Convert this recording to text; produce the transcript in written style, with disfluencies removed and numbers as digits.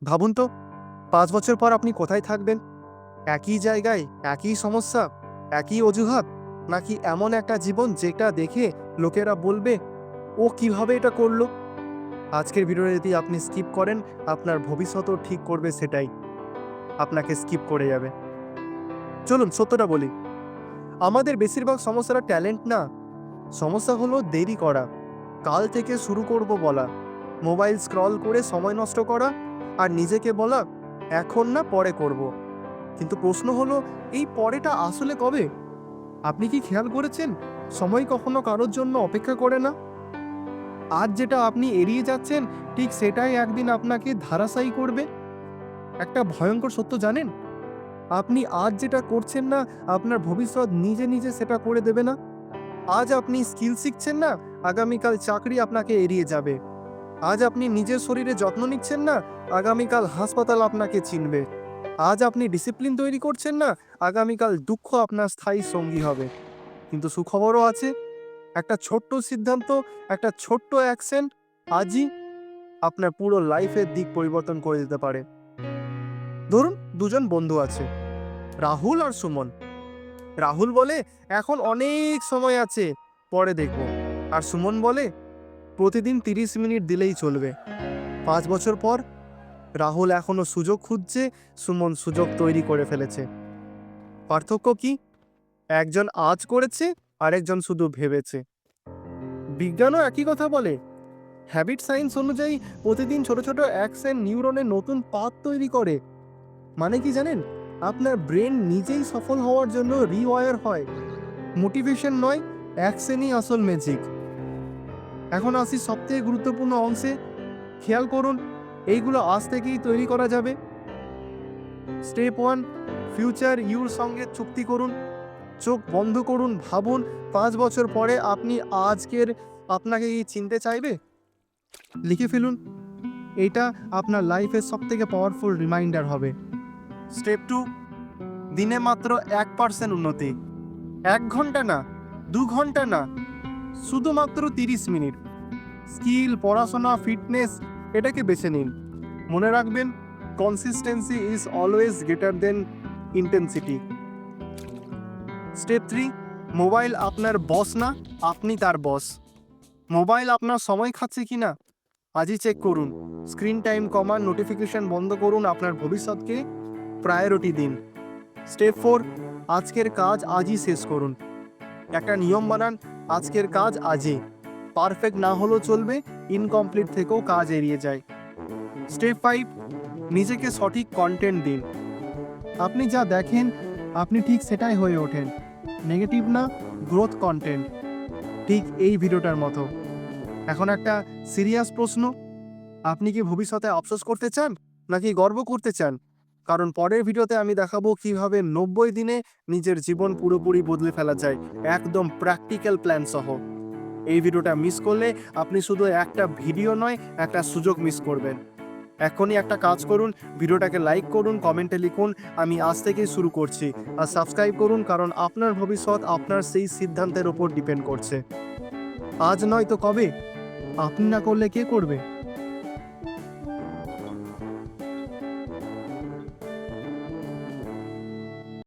ভাবুন তো ৫ বছর পর আপনি কোথায় থাকবেন? একই জায়গায়, একই সমস্যা, একই অজুহাত? নাকি এমন একটা জীবন যেটা দেখে লোকেরা বলবে, "ও কিভাবে এটা করল?" আজকের ভিডিওটা যদি আপনি স্কিপ করেন, আপনার ভবিষ্যতও ঠিক করবে সেটাই। আপনাকে স্কিপ করে যাবে। চলুন সত্যটা বলি। আমাদের বেশিরভাগ সমস্যাটা ট্যালেন্ট না। সমস্যা হলো দেরি করা। কাল থেকে শুরু করব বলা। মোবাইল স্ক্রল করে সময় নষ্ট করা আর নিজেকে বলা, "এখন না পরে করব।" কিন্তু প্রশ্ন হলো, এই পরেটা আসলে কবে? আপনি কি খেয়াল করেছেন সময় কখনো কারোর জন্য অপেক্ষা করে না? আজ যেটা আপনি এড়িয়ে যাচ্ছেন ঠিক সেটাই একদিন আপনাকে ধারাসায়ী করবে। একটা ভয়ঙ্কর সত্য জানেন? আপনি আজ যেটা করছেন না, আপনার ভবিষ্যৎ নিজে নিজে সেটা করে দেবে না। আজ আপনি স্কিল শিখছেন না, আগামীকাল চাকরি আপনাকে এড়িয়ে যাবে। আজ আপনি নিজের শরীরে যত্ন নিচ্ছেন না, আগামীকাল হাসপাতাল আপনাকে চিনবে। আজ আপনি ডিসিপ্লিন তৈরি করছেন না, আগামীকাল দুঃখ আপনার স্থায়ী সঙ্গী হবে। কিন্তু সুখবরও আছে, একটা ছোট্ট সিদ্ধান্ত, একটা ছোট্ট অ্যাকশন আজই আপনার পুরো লাইফের দিক পরিবর্তন করে দিতে পারে। ধরুন দুজন বন্ধু আছে, রাহুল আর সুমন। রাহুল বলে, এখন অনেক সময় আছে, পরে দেখব। আর সুমন বলে, প্রতিদিন 30 মিনিট দিলেই চলবে। ৫ বছর পর রাহুল এখনো সুযোগ খুঁজছে, সুমন সুযোগ তৈরি করে ফেলেছে। পার্থক্য কি? একজন আজ করেছে, আরেকজন শুধু ভেবেছে। বিজ্ঞানও একই কথা বলে। হ্যাবিট সায়েন্স অনুযায়ী প্রতিদিন ছোট ছোট অ্যাকশন নিউরনে নতুন পাথ তৈরি করে। মানে কি জানেন? আপনার ব্রেন নিজেই সফল হওয়ার জন্য রিওয়ার হয়। মোটিভেশন নয়, অ্যাকশনই আসল ম্যাজিক। এখন আসি সবথেকে গুরুত্বপূর্ণ অংশে। খেয়াল করুন, এইগুলো আজ থেকেই তৈরি করা যাবে। স্টেপ 1, ফিউচার ইউর সঙ্গে চুক্তি করুন। চোখ বন্ধ করুন, ভাবুন ৫ বছর পরে আপনি আজকের আপনাকে কি চিনতে চাইবে? লিখে ফেলুন। এটা আপনার লাইফের সবথেকে পাওয়ারফুল রিমাইন্ডার হবে। স্টেপ 2, দিনে মাত্র 1% উন্নতি। ১ ঘন্টা না, ২ ঘন্টা না, শুধুমাত্র 30 মিনিট। স্কিল, পড়াশোনা, ফিটনেস এটাকে বেছে নিন। মনে রাখবেন, consistency is always greater than intensity. Step 3, mobile আপনার বস না, আপনি তার বস। মোবাইল আপনার সময় খাচ্ছে কিনা আজই চেক করুন। স্ক্রিন টাইম কমান, নোটিফিকেশন বন্ধ করুন, আপনার ভবিষ্যৎকে প্রায়োরিটি দিন। স্টেপ 4, আজকের কাজ আজই শেষ করুন। একটা নিয়ম বানান, আজকের কাজ আজই। পারফেক্ট না হলেও চলবে, ইনকমপ্লিট থেকেও কাজ এড়িয়ে যায়। স্টেপ 5, নিজেকে সঠিক কন্টেন্ট দিন। আপনি যা দেখেন আপনি ঠিক সেটাই হয়ে ওঠেন। নেগেটিভ না, গ্রোথ কন্টেন্ট। ঠিক এই ভিডিওটার মতো। এখন একটা সিরিয়াস প্রশ্ন, আপনি কি ভবিষ্যতে আফসোস করতে চান নাকি গর্ব করতে চান? কারণ পরের ভিডিওতে আমি দেখাবো কিভাবে 90 দিনে নিজের জীবন পুরোপুরি বদলে ফেলা যায়, একদম প্র্যাকটিক্যাল প্ল্যান সহ। এই ভিডিওটা মিস করলে আপনি শুধু একটা ভিডিও নয়, একটা সুযোগ মিস করবেন। এখনই একটা কাজ করুন, ভিডিওটাকে লাইক করুন, কমেন্টে লিখুন, "আমি আজ থেকেই শুরু করছি।" আর সাবস্ক্রাইব করুন, কারণ আপনার ভবিষ্যৎ আপনার সেই সিদ্ধান্তের উপর ডিপেন্ড করছে। আজ নয় তো কবে? আপনি না করলে কে করবে?